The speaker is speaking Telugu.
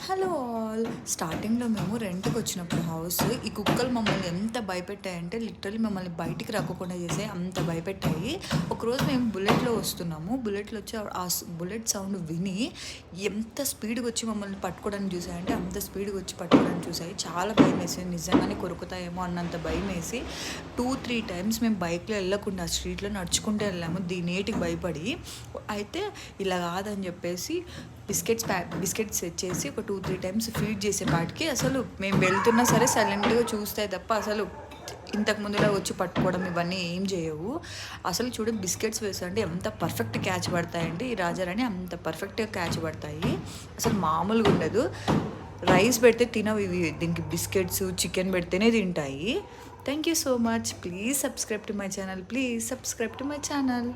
Hello all. స్టార్టింగ్లో మేము రెంట్కి వచ్చినప్పుడు హౌస్ ఈ కుక్కలు మమ్మల్ని ఎంత భయపెట్టాయంటే లిటరల్లీ మమ్మల్ని బయటికి రాకుండా చేసాయి, అంత భయపెట్టాయి. ఒకరోజు మేము బుల్లెట్లో వస్తున్నాము, బుల్లెట్లో వచ్చి బుల్లెట్ సౌండ్ విని ఎంత స్పీడ్గా వచ్చి మమ్మల్ని పట్టుకోవడానికి చూసాయంటే అంత స్పీడ్గా వచ్చి పట్టుకోవడానికి చూసాయి. చాలా భయం వేసి నిజంగానే కొరుకుతాయేమో అన్నంత భయం వేసి 2-3 టైమ్స్ మేము బైక్లో వెళ్ళకుండా స్ట్రీట్లో నడుచుకుంటూ వెళ్ళాము దీనేటికి భయపడి. అయితే ఇలా కాదని చెప్పేసి బిస్కెట్స్ సెట్ చేసి ఒక 2-3 టైమ్స్ ఫీడ్ చేసేపాటికి అసలు మేము వెళ్తున్నా సరే సైలెంట్గా చూస్తాయి తప్ప అసలు ఇంతకు ముందులా వచ్చి పట్టుకోవడం ఇవన్నీ ఏం చేయవు. అసలు చూడు బిస్కెట్స్ వేసంటే ఎంత పర్ఫెక్ట్ క్యాచ్ పడతాయంటే ఈ రాజారాణి అంత పర్ఫెక్ట్గా క్యాచ్ పడతాయి, అసలు మామూలుగా ఉండదు. రైస్ పెడితే తినవు ఇవి, దీనికి బిస్కెట్స్ చికెన్ పెడితేనే తింటాయి. Thank you so much. Please subscribe to my channel.